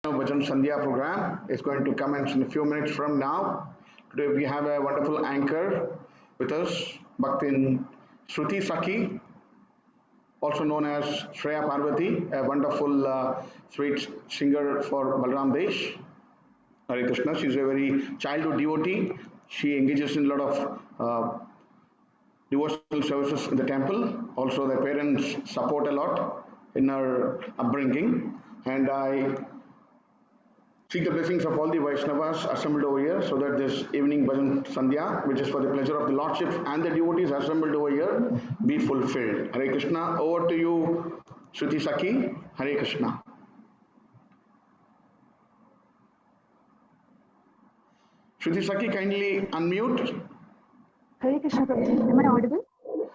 Bhajan Sandhya program is going to commence in a few minutes from now. Today we have a wonderful anchor with us, Bhaktin Sruti Sakhi, also known as Shreya Parvati, a wonderful sweet singer for Balram Desh. Hare Krishna. She's a very childhood devotee. She engages in a lot of devotional services in the temple. Also, the parents support a lot in her upbringing. And I seek the blessings of all the Vaishnavas assembled over here so that this evening Bhajan Sandhya, which is for the pleasure of the Lordship and the devotees assembled over here, be fulfilled. Hare Krishna. Over to you, Shruti Sakhi. Hare Krishna. Shruti Sakhi, kindly unmute. Hare Krishna, Prabhu. Am I audible?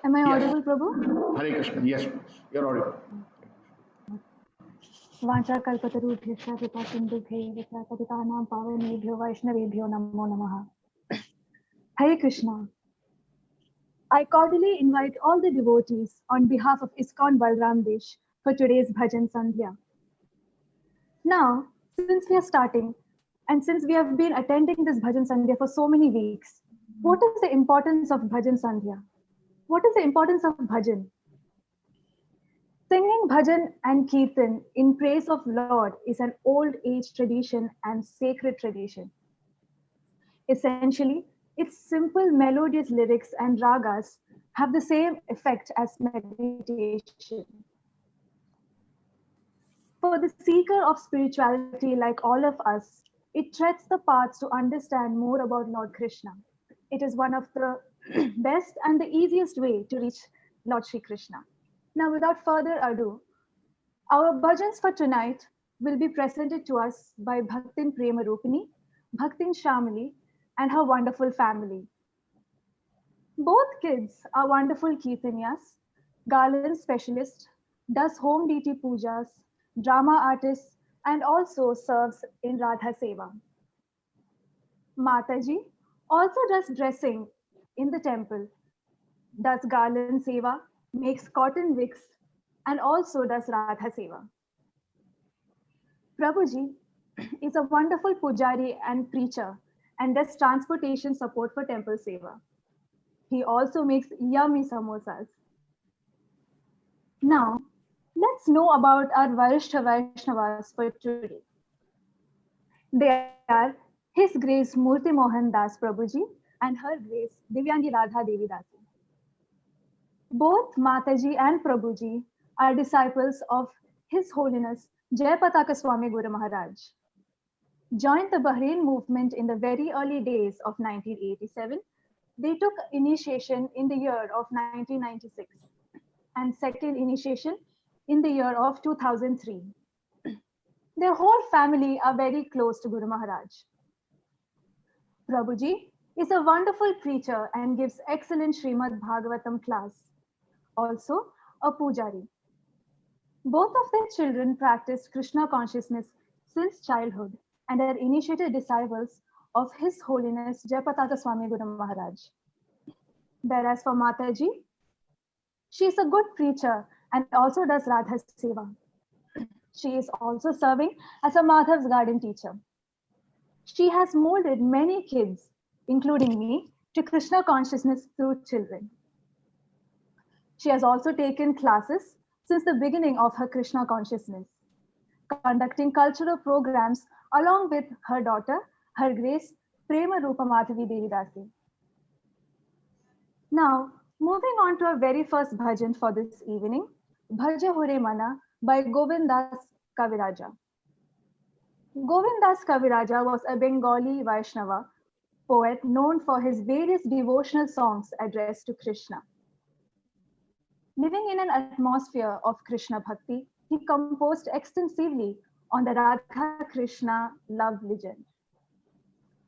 Am I audible, Prabhu? Hare Krishna. Yes, you're audible. वाचा कल्पतरुभ्यश्च कृपा सिन्धुभ्यैव च पतितानां पावनेभ्यो वैष्णवेभ्यो नमो नमः. Hare Krishna. I cordially invite all the devotees on behalf of ISKCON Balram Desh for today's Bhajan Sandhya. Now, since we are starting and since we have been attending this Bhajan Sandhya for so many weeks, what is the importance of Bhajan Sandhya? What is the importance of Bhajan? Singing bhajan and kirtan in praise of Lord is an old age tradition and sacred tradition. Essentially, its simple melodious lyrics and ragas have the same effect as meditation. For the seeker of spirituality like all of us, it treads the paths to understand more about Lord Krishna. It is one of the best and the easiest way to reach Lord Shri Krishna. Now, without further ado, our bhajans for tonight will be presented to us by Bhaktin Prem Rupini, Bhaktin Shamali, and her wonderful family. Both kids are wonderful kirtanyas, garland specialists, does home deity pujas, drama artists, and also serves in Radha Seva. Mataji also does dressing in the temple, does garland seva, makes cotton wicks, and also does Radha Seva. Prabhuji is a wonderful pujari and preacher and does transportation support for temple seva. He also makes yummy samosas. Now, let's know about our Varishtha Vaishnavas for today. They are His Grace Murti Mohan Das Prabhuji and Her Grace Divyangi Radha Devi Dasi. Both Mataji and Prabhuji are disciples of His Holiness Jayapataka Swami Guru Maharaj. Joined the Bahrain movement in the very early days of 1987, they took initiation in the year of 1996 and second initiation in the year of 2003. Their whole family are very close to Guru Maharaj. Prabhuji is a wonderful preacher and gives excellent Srimad Bhagavatam class. Also a pujari. Both of their children practiced Krishna consciousness since childhood and are initiated disciples of His Holiness Jayapataka Swami Guru Maharaj. Whereas for Mataji, she is a good preacher and also does Radha Seva. She is also serving as a Madhav's garden teacher. She has molded many kids, including me, to Krishna consciousness through children. She has also taken classes since the beginning of her Krishna consciousness, conducting cultural programs along with her daughter, Her Grace Prema Rupa Madhavi Devi Dasi. Now, moving on to our very first bhajan for this evening, Bhaja Hure Mana by Govindas Kaviraja. Govindas Kaviraja was a Bengali Vaishnava poet known for his various devotional songs addressed to Krishna. Living in an atmosphere of Krishna Bhakti, he composed extensively on the Radha Krishna love legend.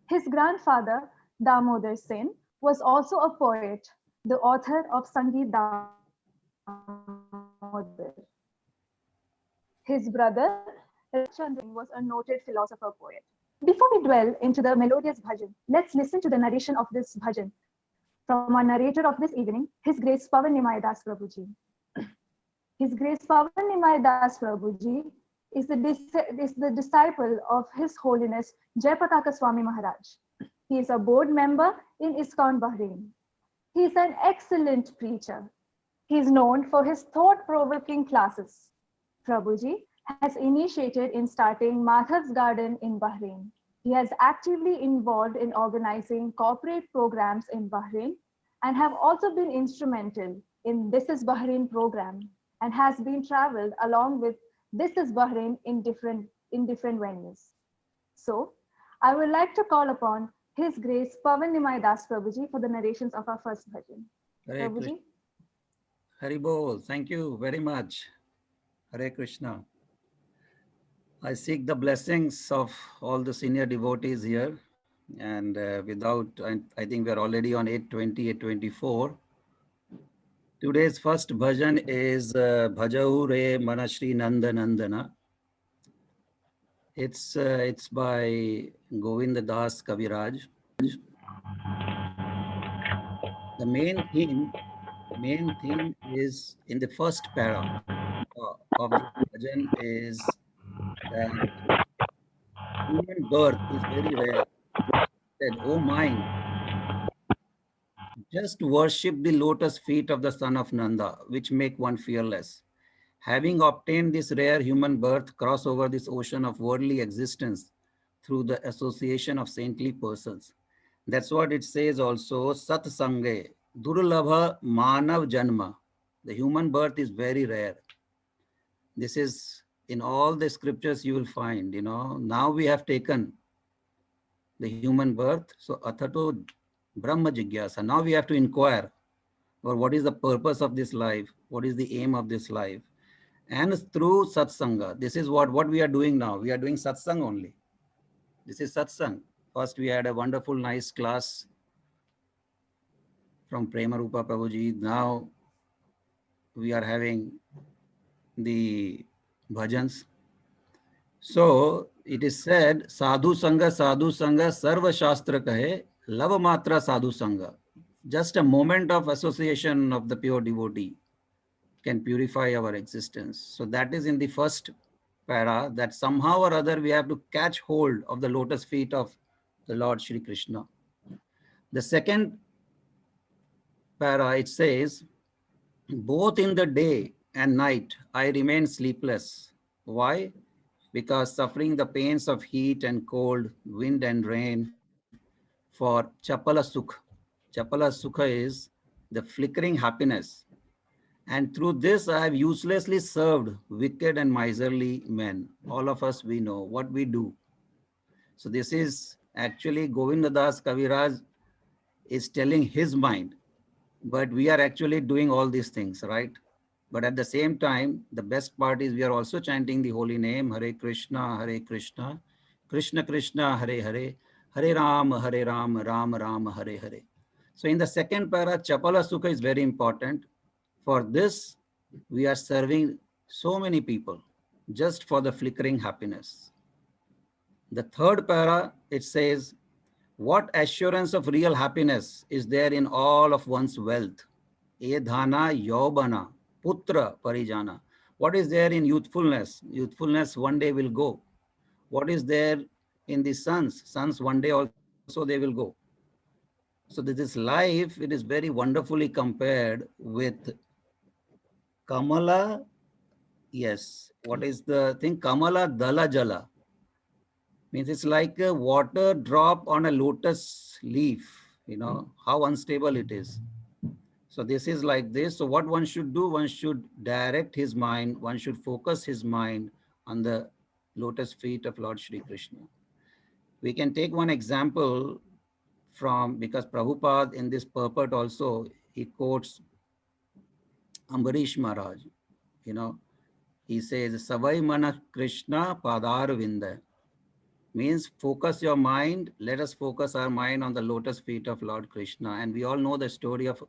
His grandfather, Damodar Sen, was also a poet, the author of Sangeet Damodar. His brother, Chandran, was a noted philosopher poet. Before we dwell into the melodious bhajan, let's listen to the narration of this bhajan from our narrator of this evening, His Grace Pavan Nimai Das Prabhuji. His Grace Pavan Nimai Das Prabhuji is the disciple of His Holiness Jayapataka Swami Maharaj. He is a board member in ISKCON Bahrain. He is an excellent preacher. He is known for his thought-provoking classes. Prabhuji has initiated in starting Madhav's Garden in Bahrain. He has actively involved in organizing corporate programs in Bahrain and have also been instrumental in This is Bahrain program and has been traveled along with This is Bahrain in different venues. So, I would like to call upon His Grace Pavan Nimai Das Prabhuji for the narrations of our first bhajan. Hare Prabhuji. Krishna. Hari Bol. Thank you very much. Hare Krishna. I seek the blessings of all the senior devotees here. And I think we are already on 8:20, 8:24. Today's first bhajan is Bhajahu Re Manashri Nanda Nandana. It's by Govinda Das Kaviraj. The main theme is in the first para of the bhajan is that human birth is very rare. Said, "Oh mind, just worship the lotus feet of the son of Nanda, which make one fearless. Having obtained this rare human birth, cross over this ocean of worldly existence through the association of saintly persons." That's what it says also, Sat Sange, Durlabha Manav Janma. The human birth is very rare. This is in all the scriptures you will find, now we have taken the human birth. So Athato Brahma Jigyasa. Now we have to inquire, or what is the purpose of this life? What is the aim of this life? And through Satsanga, this is what we are doing now. We are doing Satsang only. This is Satsang. First, we had a wonderful, nice class from Prema Rupa Prabhuji. Now we are having the bhajans. So it is said, Sadhu Sangha, Sarva Shastra Kahe, Lava Matra Sadhu Sangha. Just a moment of association of the pure devotee can purify our existence. So that is in the first para, that somehow or other we have to catch hold of the lotus feet of the Lord Shri Krishna. The second para, it says, both in the day and night I remain sleepless. Why? Because suffering the pains of heat and cold, wind and rain for Chapala Sukh. Chapala Sukha is the flickering happiness. And through this, I have uselessly served wicked and miserly men. All of us, we know what we do. So this is actually Govinda Das Kaviraj is telling his mind, but we are actually doing all these things, right? But at the same time, the best part is we are also chanting the holy name, Hare Krishna, Krishna Krishna, Hare Hare, Hare Ram, Ram Ram, Hare Hare. So in the second para, Chapala Sukha is very important. For this, we are serving so many people just for the flickering happiness. The third para, it says, what assurance of real happiness is there in all of one's wealth? E dhana yobana, putra parijana. What is there in youthfulness? Youthfulness one day will go. What is there in the sons? Sons one day also they will go. So this life, it is very wonderfully compared with Kamala. Yes, what is the thing? Kamala Dala Jala. Means it's like a water drop on a lotus leaf, how unstable it is. So this is like this. So what one should do, one should direct his mind, one should focus his mind on the lotus feet of Lord Shri Krishna. We can take one example because Prabhupada in this purport also, he quotes Ambarish Maharaj, he says, Savai Mana Krishna Padar Vinda. Means focus your mind. Let us focus our mind on the lotus feet of Lord Krishna. And we all know the story of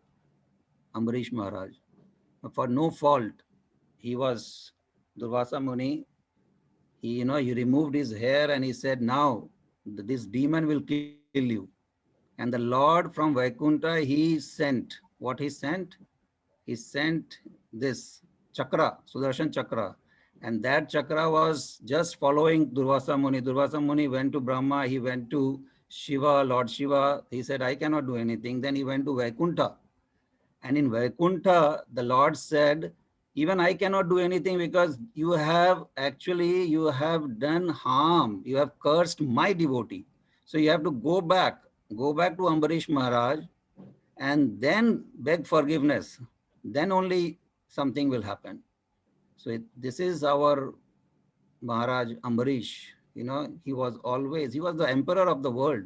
Ambarish Maharaj. For no fault, he was Durvasa Muni. He removed his hair and he said, now this demon will kill you. And the Lord from Vaikuntha, he sent. What he sent? He sent this chakra, Sudarshan chakra. And that chakra was just following Durvasa Muni. Durvasa Muni went to Brahma, he went to Shiva, Lord Shiva. He said, I cannot do anything. Then he went to Vaikuntha. And in Vaikuntha, the Lord said, even I cannot do anything because you have done harm. You have cursed my devotee. So you have to go back to Ambarish Maharaj and then beg forgiveness. Then only something will happen. So this is our Maharaj Ambarish. He was the emperor of the world.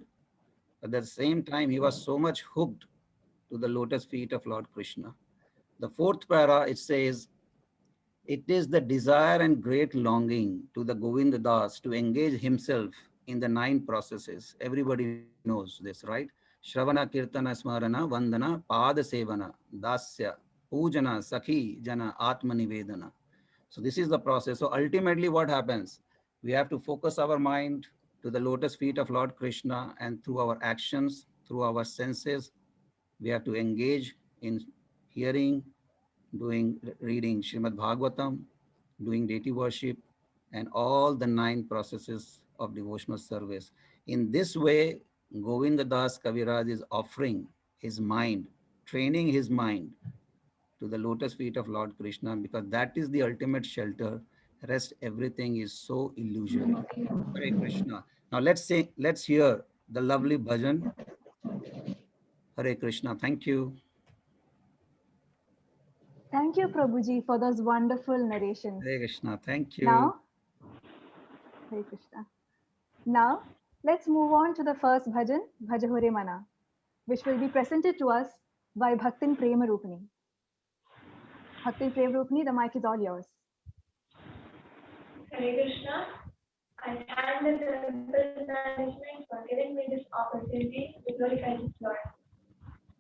At the same time, he was so much hooked to the lotus feet of Lord Krishna. The fourth para, it says, it is the desire and great longing to the Govinda Das to engage himself in the 9 processes. Everybody knows this, right? Shravana, Kirtana, Smarana, Vandana, Pada Sevana, Dasya, Pujana, Sakhi, Jana, Atma Nivedana. So this is the process. So ultimately what happens? We have to focus our mind to the lotus feet of Lord Krishna, and through our actions, through our senses, we have to engage in hearing, reading Srimad Bhagavatam, doing deity worship, and all the 9 processes of devotional service. In this way, Govinda Das Kaviraj is offering his mind, training his mind to the lotus feet of Lord Krishna, because that is the ultimate shelter. Rest everything is so illusory. Hare Krishna. Now let's hear the lovely bhajan. Hare Krishna. Thank you. Thank you, Prabhuji, for those wonderful narrations. Hare Krishna. Thank you. Now, Hare Krishna. Now, let's move on to the first bhajan, Bhajahure Mana, which will be presented to us by Bhaktin Prem Rupini. Bhaktin Prem Rupini, the mic is all yours. Hare Krishna. I thank the temple management for giving me this opportunity to glorify His Lord.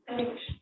Hare Krishna.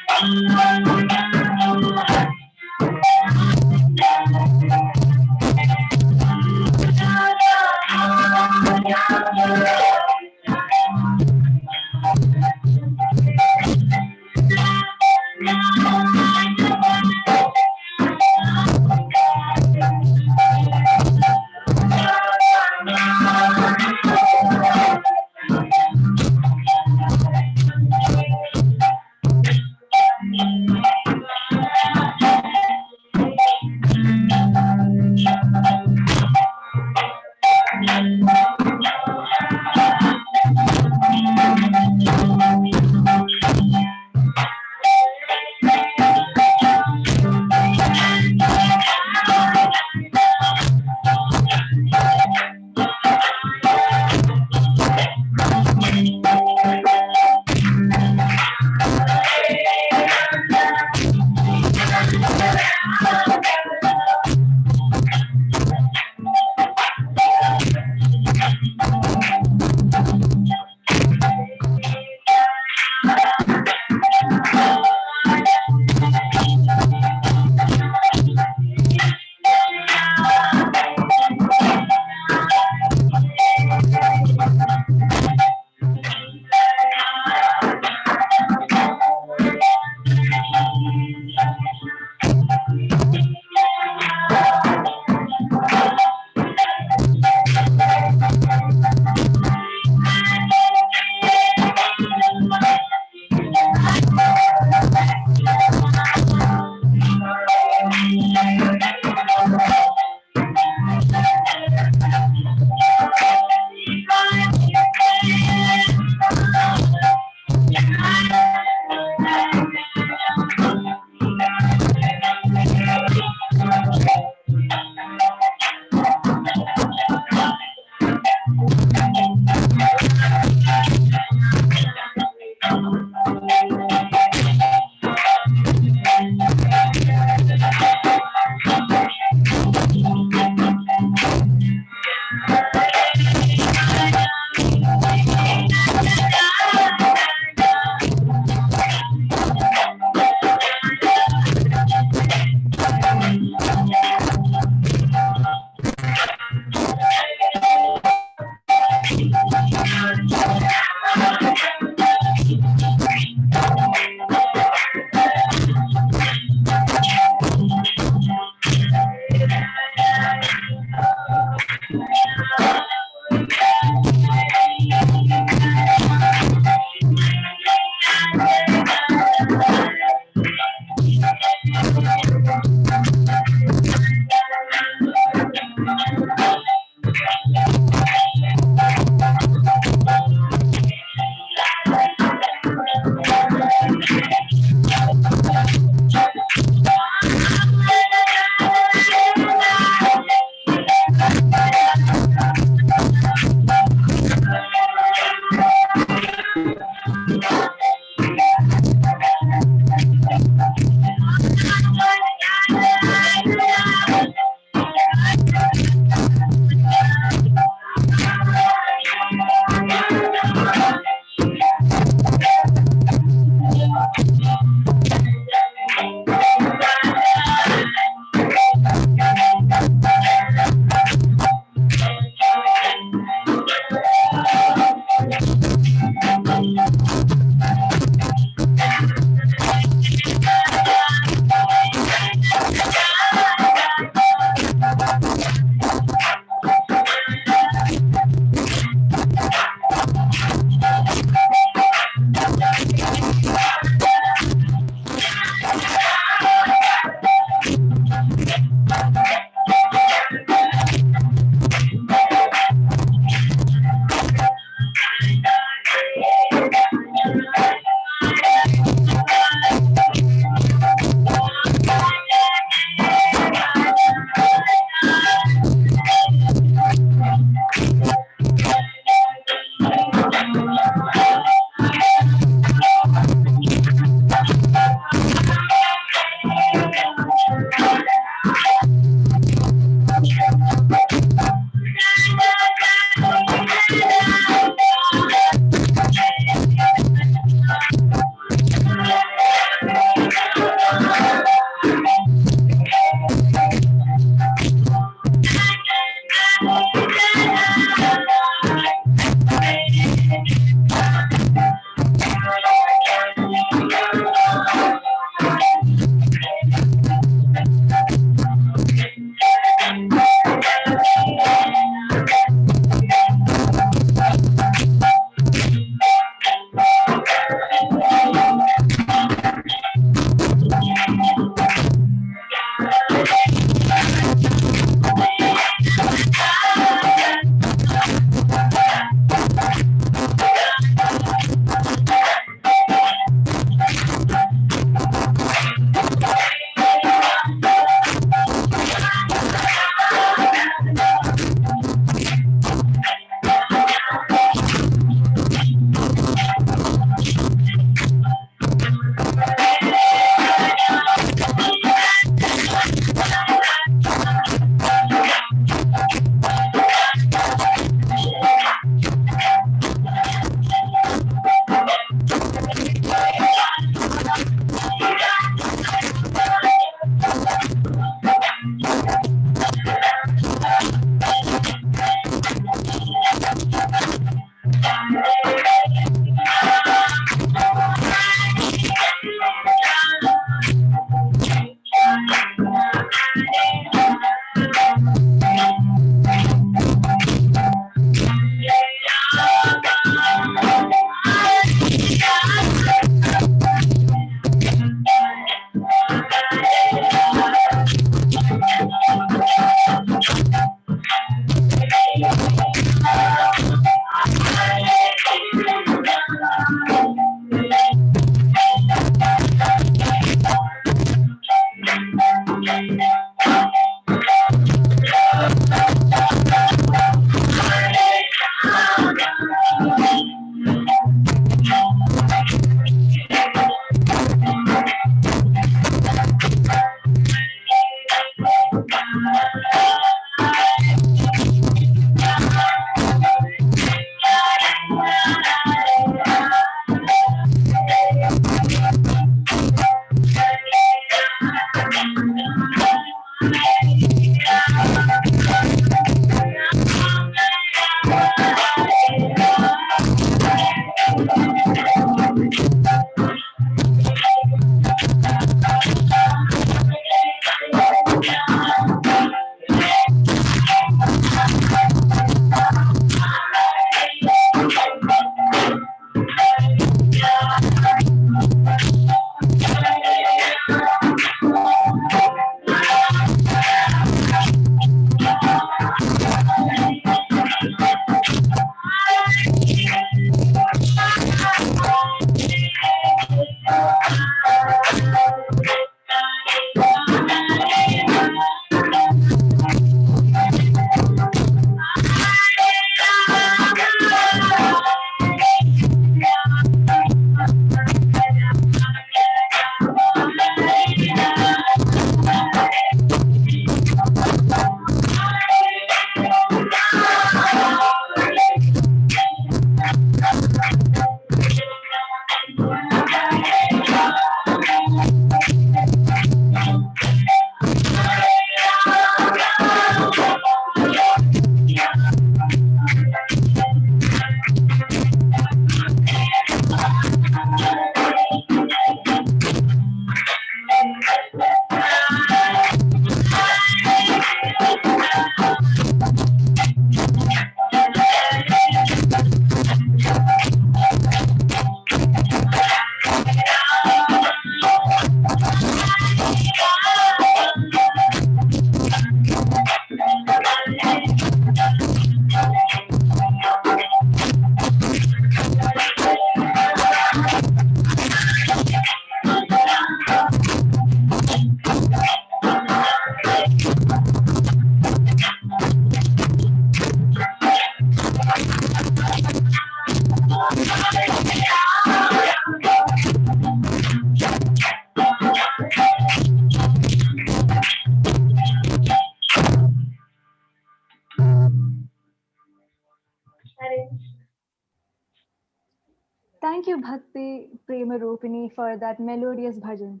Thank you, Bhakti Prem Rupini, for that melodious bhajan.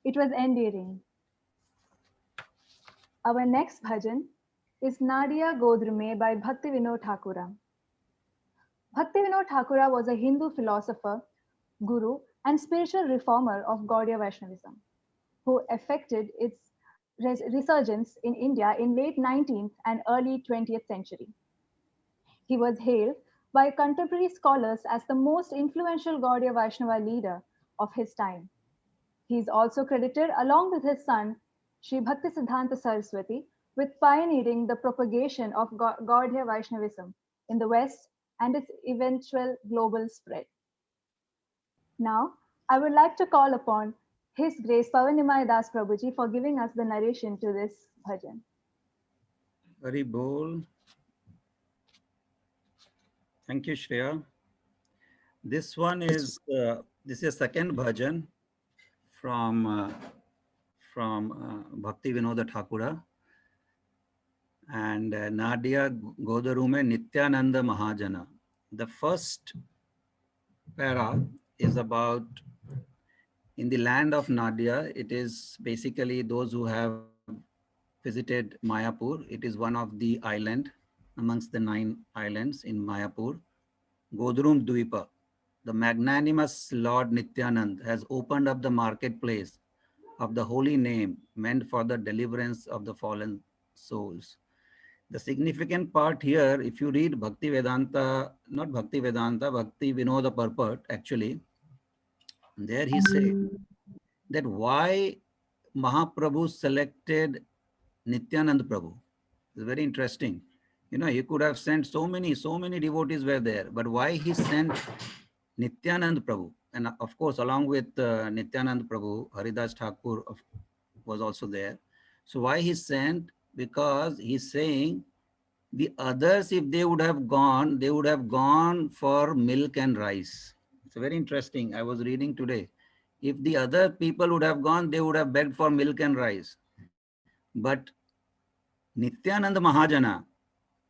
It was endearing. Our next bhajan is Nadia Godrume by Bhakti Vinod Thakura. Bhakti Vinod Thakura was a Hindu philosopher, guru, and spiritual reformer of Gaudiya Vaishnavism, who effected its resurgence in India in late 19th and early 20th century. He was hailed by contemporary scholars as the most influential Gaudiya Vaishnava leader of his time. He is also credited, along with his son, Sri Bhakti Siddhanta Saraswati, with pioneering the propagation of Gaudiya Vaishnavism in the West and its eventual global spread. Now, I would like to call upon His Grace Pavan Nimai Das Prabhuji for giving us the narration to this bhajan. Hari Bol. Thank you, Shreya. This one is this is second bhajan from Bhakti Vinoda Thakura and Nadia Godarume Nityananda Mahajana. The first para is about in the land of Nadia. It is basically those who have visited Mayapur. It is one of the island amongst the 9 islands in Mayapur. Godrum Dvipa, the magnanimous Lord Nityanand has opened up the marketplace of the holy name meant for the deliverance of the fallen souls. The significant part here, if you read Bhakti Vedanta, not Bhakti Vedanta, Bhakti Vinoda Purport, actually, there he says that why Mahaprabhu selected Nityanand Prabhu. It's very interesting. You know, he could have sent so many devotees were there, but why he sent Nityanand Prabhu? And of course, along with Nityanand Prabhu, Haridas Thakur was also there. So why he sent? Because he's saying the others, if they would have gone for milk and rice. It's very interesting. I was reading today. If the other people would have gone, they would have begged for milk and rice. But Nityananda Mahajana,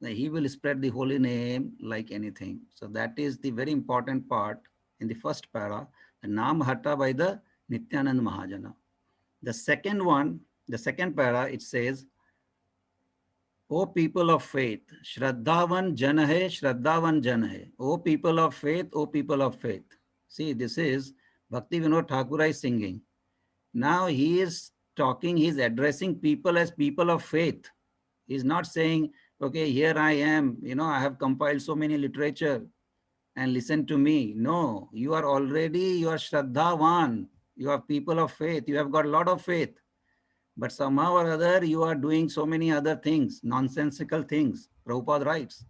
he will spread the holy name like anything. So that is the very important part in the first para, the Nam Hata by the Nityananda Mahajana. The second one, the second para, it says, O people of faith, Shraddhavan Jan hai, Shraddhavan Jan hai. O people of faith, O people of faith. See, this is Bhakti Vinod Thakur is singing. Now he is talking, he is addressing people as people of faith. He is not saying, okay, here I am, you know, I have compiled so many literature and listen to me. No, you are Shraddhavan. You are people of faith. You have got a lot of faith. But somehow or other, you are doing so many other things, nonsensical things, Prabhupada writes.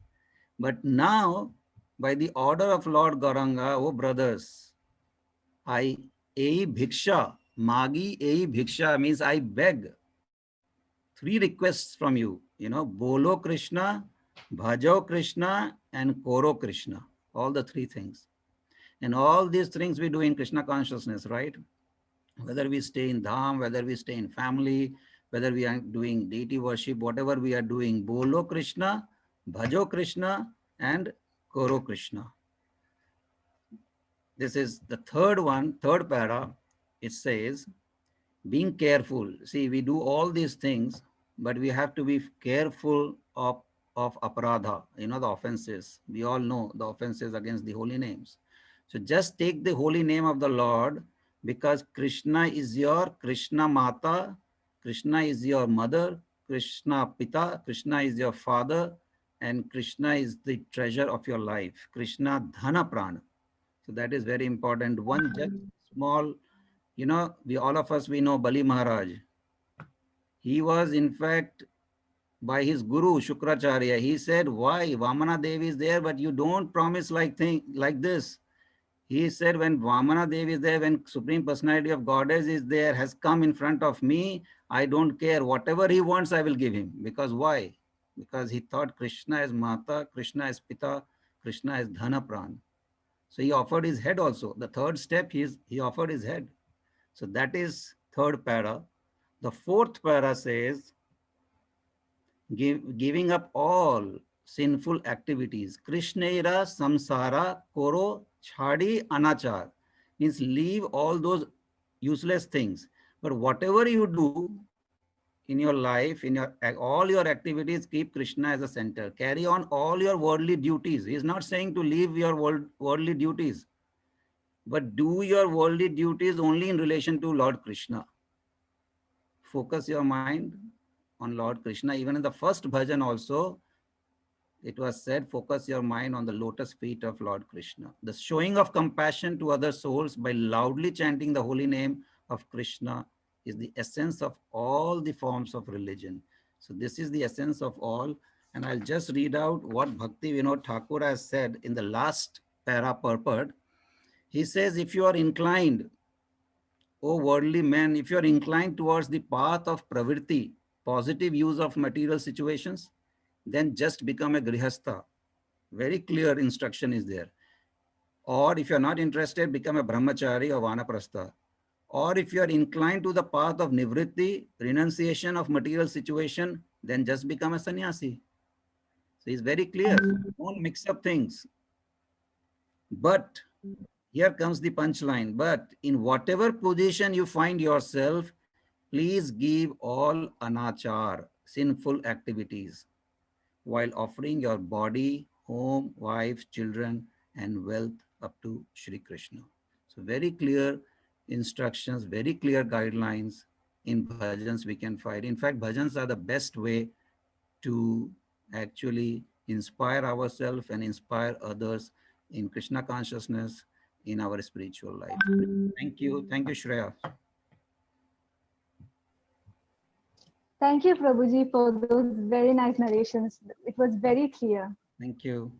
But now, by the order of Lord Gauranga, oh brothers, I ei bhiksha, magi ei bhiksha means I beg three requests from you, you know, bolo Krishna, bhajo Krishna, and koro Krishna, all the three things. And all these things we do in Krishna consciousness, right? Whether we stay in dham, whether we stay in family, whether we are doing deity worship, whatever we are doing, bolo Krishna, bhajo Krishna, and koro Krishna. This is the third one, third para. It says, being careful. See, we do all these things, but we have to be careful of aparadha, you know, the offenses. We all know the offenses against the holy names. So just take the holy name of the Lord, because Krishna is your Krishna Mata, Krishna is your mother, Krishna Pita, Krishna is your father, and Krishna is the treasure of your life. Krishna Dhana Prana. So that is very important. One just small, you know, all of us, we know Bali Maharaj. He was in fact by his guru Shukracharya. He said, why Vamana Devi is there, but you don't promise like this. He said, when Vamana Devi is there, when Supreme Personality of Goddess is there, has come in front of me, I don't care. Whatever he wants, I will give him. Because why? Because he thought Krishna is Mata, Krishna is Pita, Krishna is Dhana Pran. So he offered his head also. The third step, he offered his head. So that is third para. The fourth para says, giving up all sinful activities. Krishnera samsara koro chhadi anachar. Means leave all those useless things. But whatever you do in your life, in your all your activities, keep Krishna as a center. Carry on all your worldly duties. He is not saying to leave your worldly duties, but do your worldly duties only in relation to Lord Krishna. Focus your mind on Lord Krishna. Even in the first bhajan also, it was said, focus your mind on the lotus feet of Lord Krishna. The showing of compassion to other souls by loudly chanting the holy name of Krishna is the essence of all the forms of religion. So this is the essence of all. And I'll just read out what Bhakti Vinod Thakur has said in the last para purport. He says, if you are inclined, O worldly men, if you are inclined towards the path of pravritti, positive use of material situations, then just become a grihastha. Very clear instruction is there. Or if you are not interested, become a brahmachari or vanaprastha. Or if you are inclined to the path of nivritti, renunciation of material situation, then just become a sannyasi. So it's very clear. Don't mix up things. But here comes the punchline. But in whatever position you find yourself, please give all anachar, sinful activities, while offering your body, home, wife, children, and wealth up to Shri Krishna. So very clear. instructions, very clear guidelines in bhajans we can find. In fact, bhajans are the best way to actually inspire ourselves and inspire others in Krishna consciousness in our spiritual life. Thank you. Thank you, Shreya. Thank you, Prabhuji, for those very nice narrations. It was very clear. Thank you.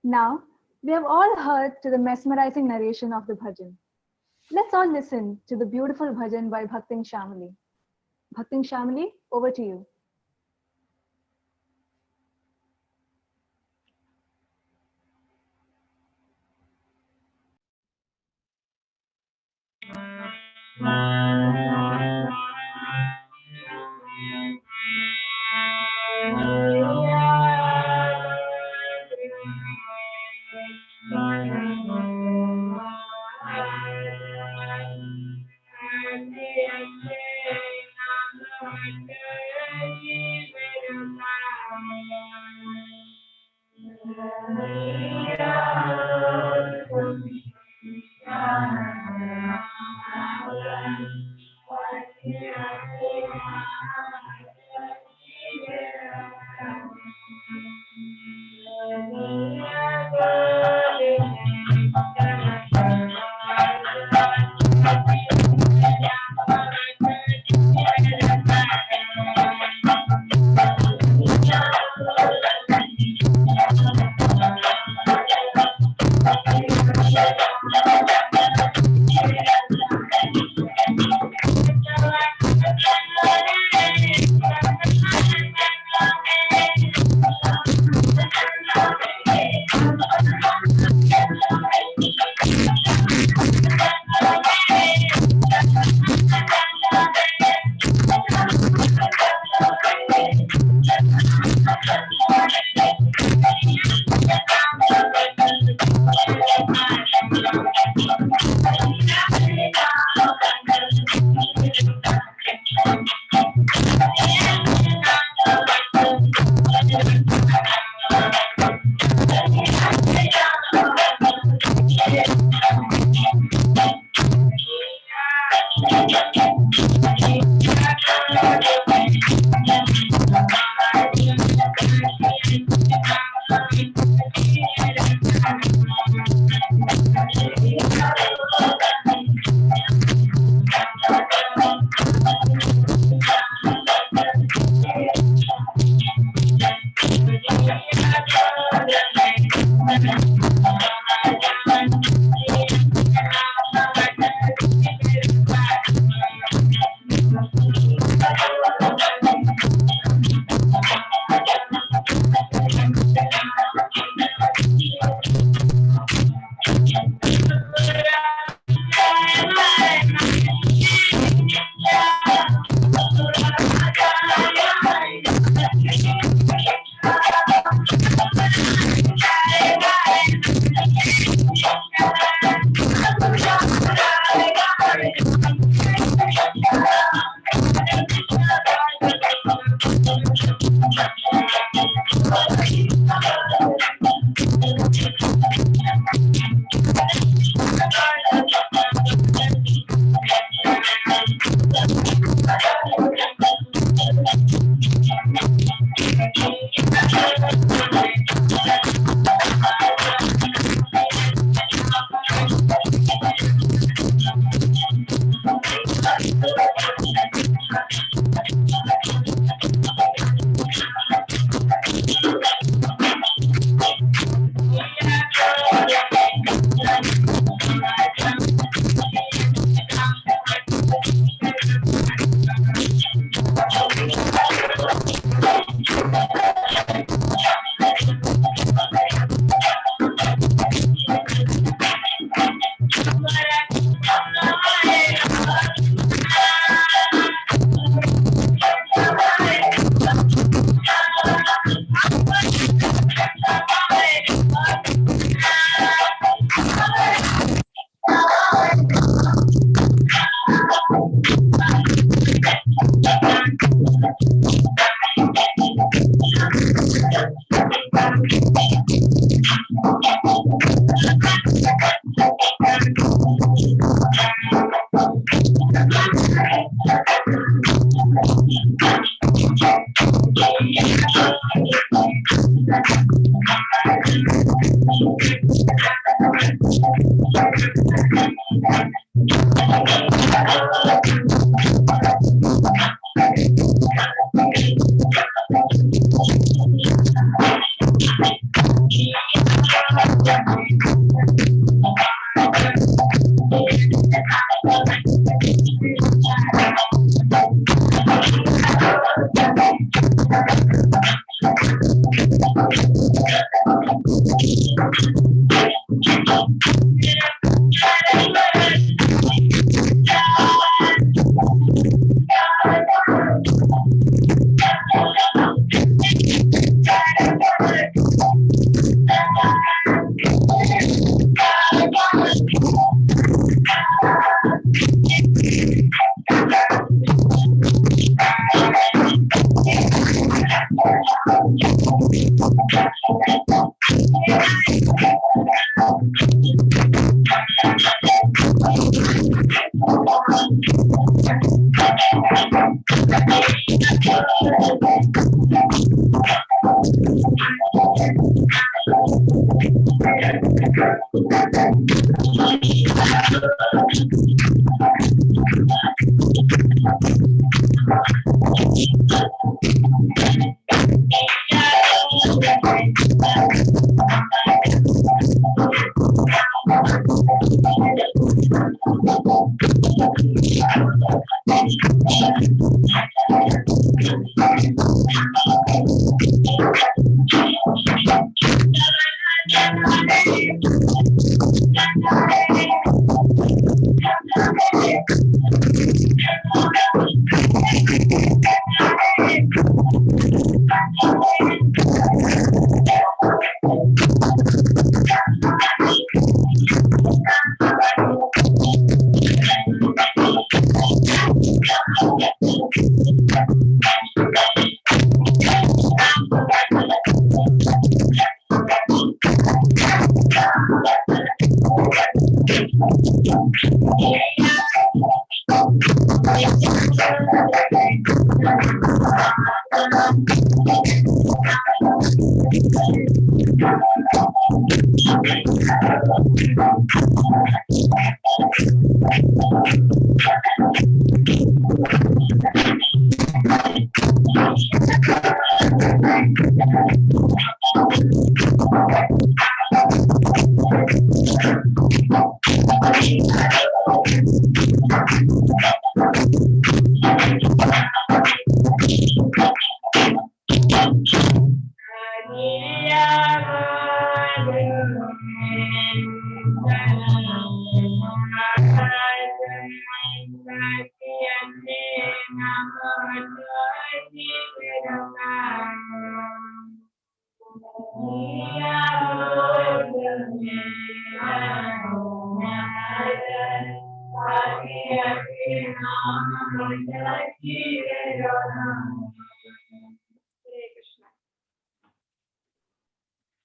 Now, we have all heard to the mesmerizing narration of the bhajan. Let's all listen to the beautiful bhajan by Bhaktin Shamali. Bhaktin Shamali, over to you.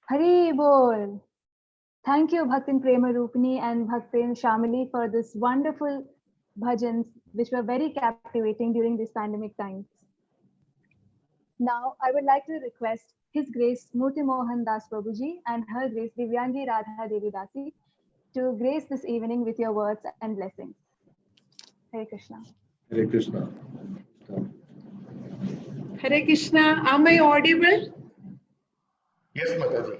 Hari Bol. Thank you, Bhaktin Prem Rupini and Bhaktin Shamali, for this wonderful bhajans, which were very captivating during these pandemic times. Now, I would like to request His Grace Murti Mohan Das Prabhuji and Her Grace Divyangi Radha Devi Dasi to grace this evening with your words and blessings. Hare Krishna. Hare Krishna. Hare Krishna. Am I audible? Yes, Mataji.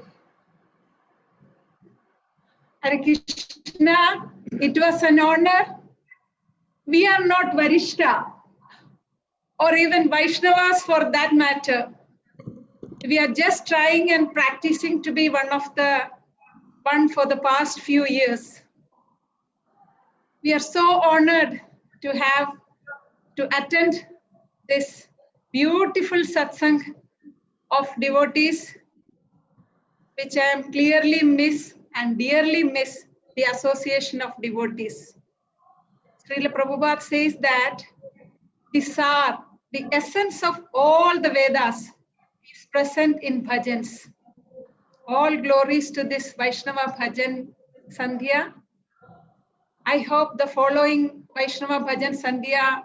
Hare Krishna. It was an honor. We are not Varishtha or even Vaishnavas for that matter. We are just trying and practicing to be one for the past few years. We are so honored to attend this beautiful satsang of devotees, which I am clearly miss and dearly miss the association of devotees. Srila Prabhupada says that the sar, the essence of all the Vedas is present in bhajans. All glories to this Vaishnava Bhajan Sandhya. I hope the following Vaishnava Bhajan Sandhya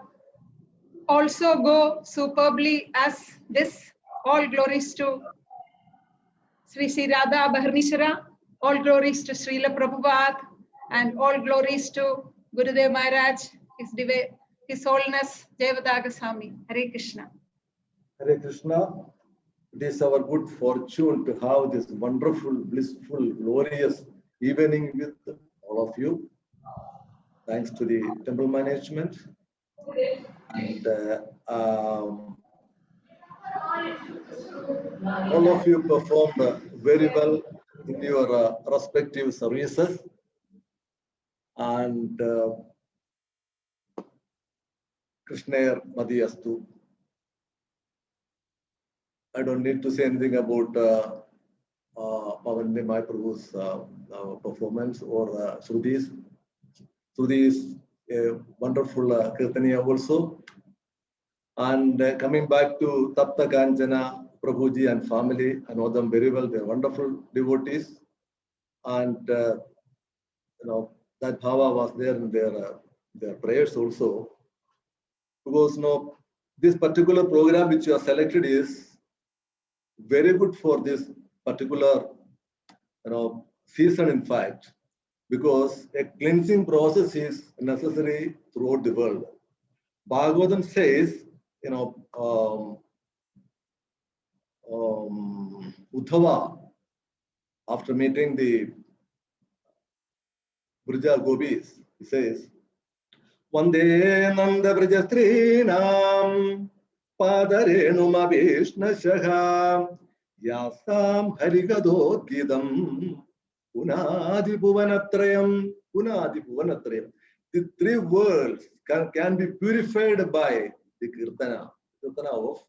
also go superbly as this. All glories to Sri Sri Radha Bharnishara. All glories to Srila Prabhupada, and all glories to Gurudev Maharaj, His Holiness Jayavadaga Swami. Hare Krishna. Hare Krishna. It is our good fortune to have this wonderful, blissful, glorious evening with all of you. Thanks to the temple management. And all of you performed very well in your respective services. And Krishna Madhyastu. I don't need to say anything about Pavan Nimai Prabhu's performance or Sruti's. Sruti is a wonderful Kirtaniya also. And coming back to Tapta Kancana, Prabhuji and family. I know them very well. They're wonderful devotees. And that bhava was there in their prayers also. Because this particular program which you have selected is very good for this particular season, in fact, because a cleansing process is necessary throughout the world. Bhagavatam says, Uddhava, after meeting the Brija Gopis, he says, Vande Nanda Brajastrinam Padarenuma Vishnashaha Yasam Harigadodgidam Punadi Bhuvanatrayam. The three worlds can be purified by the Kirtana of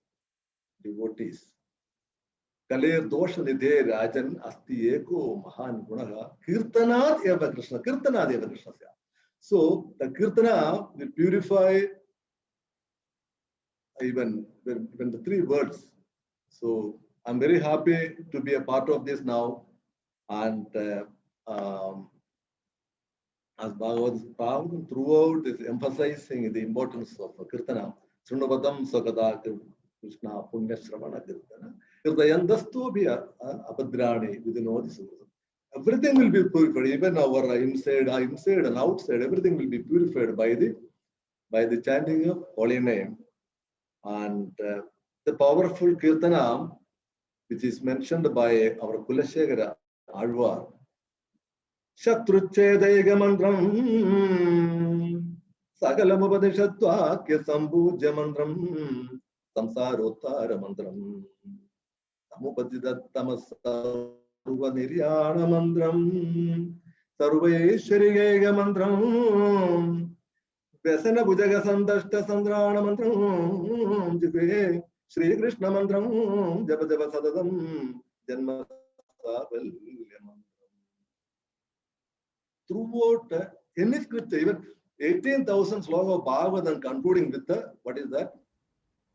devotees. Kalir dosha nidhe rajan asti eko mahan gunaha kirtanad eva Krishna. So the Kirtana will purify even the three worlds. So I'm very happy to be a part of this now. And as Bhagavatam throughout is emphasizing the importance of Kirtana. Srunavadam Sakada Krishna Punya Shravana Kirtana. Kirtayandastu bhi apadrani within all this. Everything will be purified, even our inside and outside, everything will be purified by the chanting of holy name. And the powerful Kirtana, which is mentioned by our Kulashekara Alvar, Shatruchedaiga mantram Sagalamabadeshatwakya sambhujya mantram Samsarottara mantram Samupatidattama Sarva Niryana mantram Sarveshwarigaiga mantram Vesana Bhujaga Sandashta Sandrana mantram Jive Shri Krishna mantram Japa Japa Sadadam Janma Savalya mantram. Throughout any scripture, even 18,000 sloka of Bhagavatam concluding with what is that?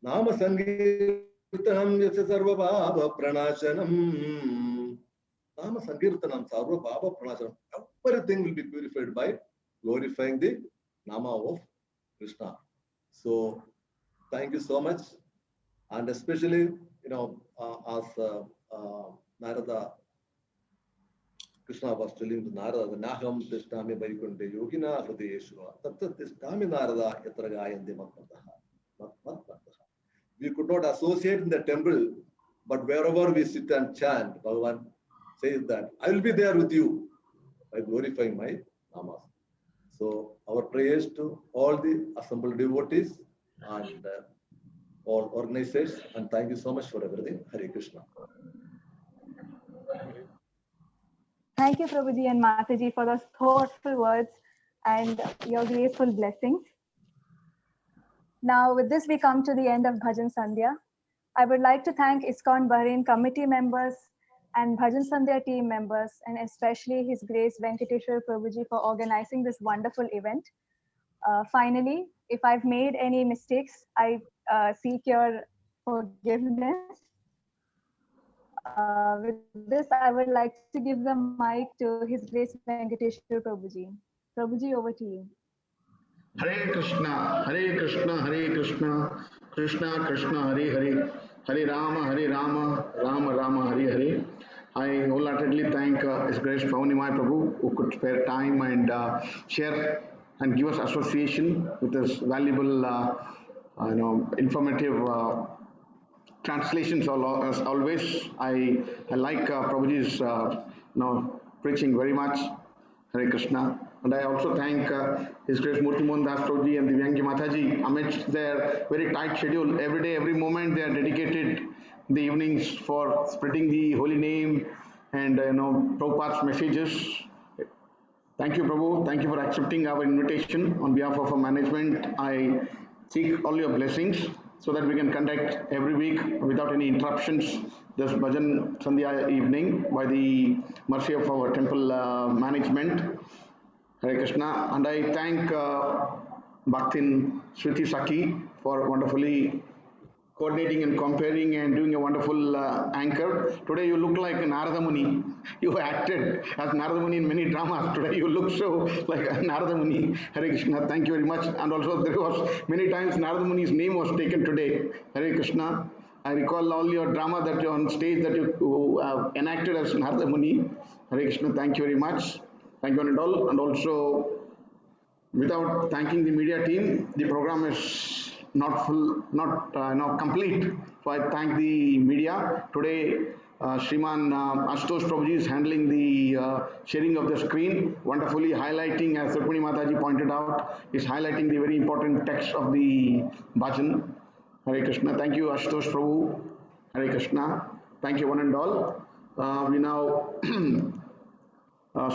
Nama Sankirtanam Yasya Sarva Bhava Pranashanam. Nama Sankirtanam Sarva Bhava Pranashanam. Everything will be purified by glorifying the Nama of Krishna. So, thank you so much. And especially, as Narada, Krishna was telling to Narada, Naham Tishtami Vaikunte Yogina Hridayeshwa, Tapta Tishtami Narada Yatragayandi Matmataha. We could not associate in the temple, but wherever we sit and chant, Bhagavan says that I will be there with you by glorifying my namas. So our prayers to all the assembled devotees and all organizers, and thank you so much for everything. Hare Krishna. Thank you, Prabhuji and Mataji, for those thoughtful words and your graceful blessings. Now, with this, we come to the end of Bhajan Sandhya. I would like to thank ISKCON Bahrain committee members and Bhajan Sandhya team members, and especially His Grace Venkateswara Prabhuji for organizing this wonderful event. Finally, if I've made any mistakes, I seek your forgiveness. With this, I would like to give the mic to His Grace Venkateswara Prabhuji. Prabhuji, over to you. Hare Krishna, Hare Krishna, Hare Krishna, Krishna Krishna, Hare Hare, Hare Rama, Rama Rama, Hare Hare. I wholeheartedly thank His Grace Nimai Prabhu, who could spare time and share and give us association with this valuable, informative translations. As always, I like Prabhuji's preaching very much. Hare Krishna. And I also thank His Grace Murti Mohan Das Prabhuji and Divyangi Mataji amidst their very tight schedule. Every day, every moment, they are dedicated the evenings for spreading the holy name and Prabhupada's messages. Thank you, Prabhu. Thank you for accepting our invitation. On behalf of our management, I seek all your blessings so that we can conduct every week without any interruptions this Bhajan Sandhya evening by the mercy of our temple management. Hare Krishna. And I thank Bhaktin Sruti Sakhi for wonderfully coordinating and comparing and doing a wonderful anchor. Today you look like Narada Muni. You acted as Narada Muni in many dramas. Today you look so like Narada Muni. Hare Krishna, thank you very much. And also there was many times Narada Muni's name was taken today. Hare Krishna. I recall all your drama that you're on stage that you enacted as Narada Muni. Hare Krishna, thank you very much. Thank you and all. And also, without thanking the media team, the program is not full, not complete. So I thank the media. Today, Shriman Ashutosh Prabhuji is handling the sharing of the screen, wonderfully highlighting, as Rukmini Mataji pointed out, is highlighting the very important text of the bhajan. Hare Krishna. Thank you, Ashutosh Prabhu. Hare Krishna. Thank you, one and all. We now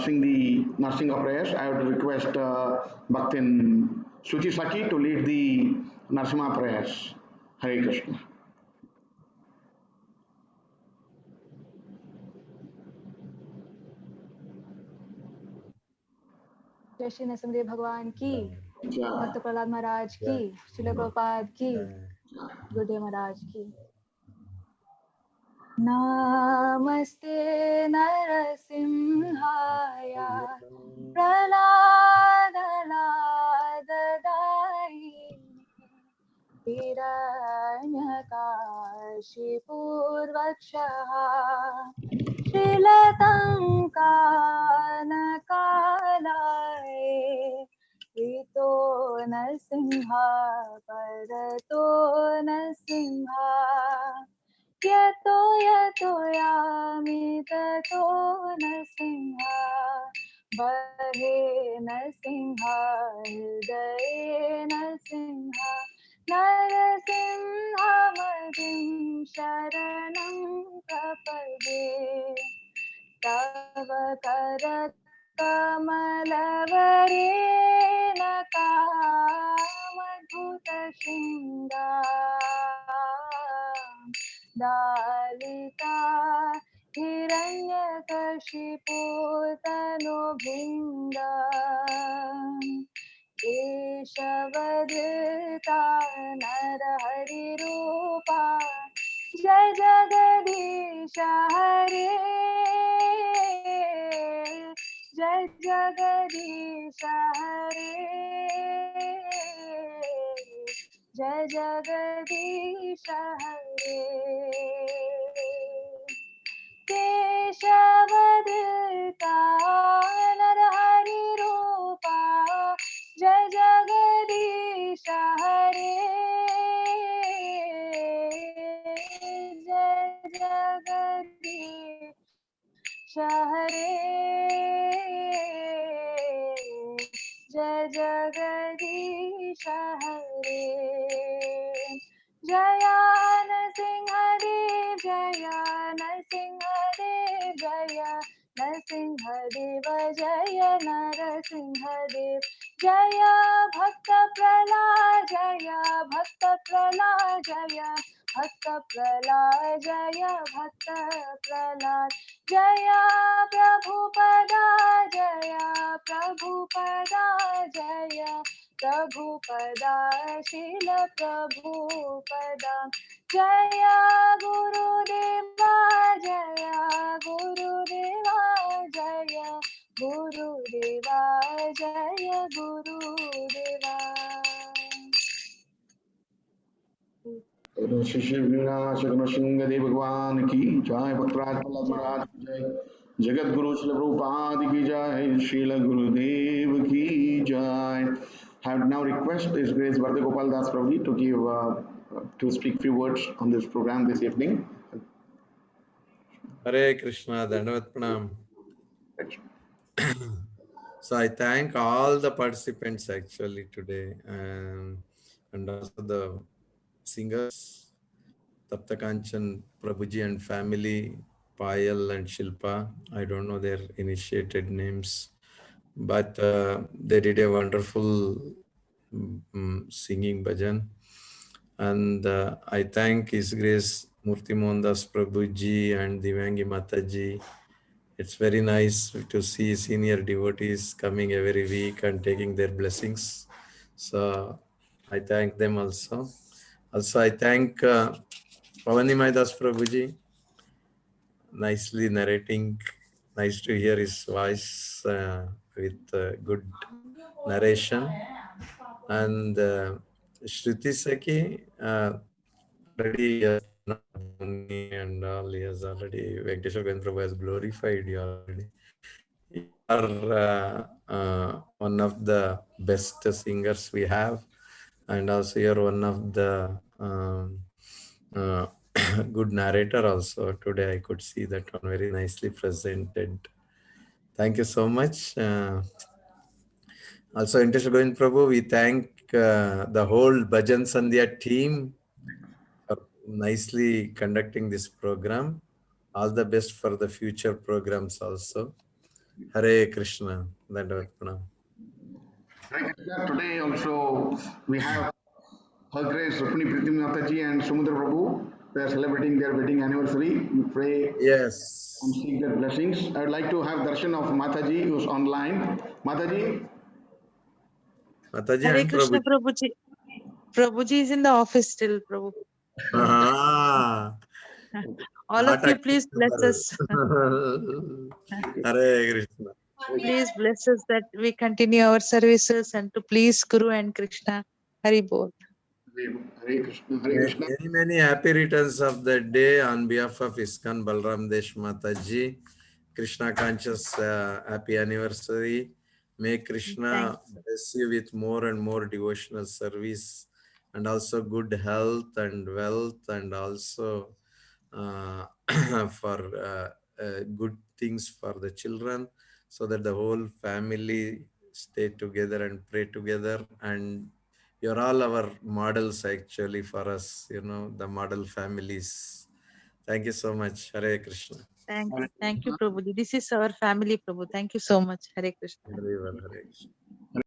sing the Narsinga prayers. I would request Bhaktin Sruti Sakhi to lead the Narsimha prayers. Hare Krishna. जय श्री नरसिंह भगवान की, Jai. भक्त प्रहलाद महाराज की, श्रील प्रभुपाद की, गुरुदेव महाराज की। नमस्ते नरसिंहाय प्रह्लादलाददायिने हिरण्यकाशिपूर्वक्षः श्रीलङ्कानकालये ऋतो नरसिंहा परतो नरसिंहा यतो यतो यामि ततो नरसिंहा बहे नरसिंहा हृदये नरसिंहा नरसिंहमदिं शरणं प्रपदे तव करकमलवरेण कामद्भुतशृङ्गा दालिता हिरण्यकशिपुतनुभिङ्गा केशवधृता नरहरिरूपा जय जगदीश हरे जय जगदीश हरे जय जगदीश हरे केशवधृता नरहरिरूपा जय जगदीश हरे जय जगदीश हरे जय जगदीश हरे जय नरसिंहदेव जय नरसिंहदेव जय नरसिंहदेव जय नरसिंहदेव जय भक्त प्रहलाद जय भक्त प्रहलाद जय भक्त प्रहलाद जय भक्त प्रहलाद जय प्रभुपदा जय प्रभुपदा जय प्रभुपदा शील प्रभुपदा जय गुरुदेवा जय गुरुदेवा जय गुरुदेवा जय गुरुदेवा। श्री श्री विनाश नरसिंह देव भगवान की जय। भक्तराज प्रहलाद महाराज की जय। जगत गुरु श्री प्रभुपाद की जय। श्रील गुरुदेव की जय। I would now request His Grace Bharata Gopal Das Prabhuji to give to speak few words on this program this evening. Hare Krishna, Dandavat Pranam. So I thank all the participants actually today, and also the singers, Tapta Kancana, Prabhuji and family, Payal and Shilpa. I don't know their initiated names, but they did a wonderful singing bhajan. And I thank His Grace Murti Mohandas Prabhuji and Divyangi Mataji. It's very nice to see senior devotees coming every week and taking their blessings. So I thank them also. Also, I thank Pavan Das Prabhuji, nicely narrating. Nice to hear his voice with good narration. And Shruti Sakhi, already and all, he has already, Venkateswara Prabhu has glorified you already. You are one of the best singers we have, and also you're one of the uh, good narrator also. Today I could see that one very nicely presented. Thank you so much. Also, Venkateswara Govind Prabhu, we thank the whole Bhajan Sandhya team for nicely conducting this program. All the best for the future programs also. Hare Krishna. Dandavat Pranam. Right. Today also we have Her Grace Rupini Mataji and Sumudra Prabhu. They are celebrating their wedding anniversary. We pray Yes. and seek their blessings. I would like to have darshan of Mataji who's online. Mataji, Mataji Hare and Krishna Prabhu. Prabhuji. Prabhuji is in the office still, Prabhu. Ah, All of not you, please bless acceptable. us. Hare Krishna. Please bless us that we continue our services and to please Guru and Krishna. Hari Bol. Hare Krishna, Hare Krishna. Many happy returns of the day on behalf of ISKCON Balram Desh Mataji. Krishna conscious happy anniversary. May Krishna bless you with more and more devotional service and also good health and wealth and also for good things for the children so that the whole family stay together and pray together. And you're all our models actually for us, the model families. Thank you so much. Hare Krishna. Thank you, Prabhuji. This is our family, Prabhu. Thank you so much. Hare Krishna. Hare Krishna.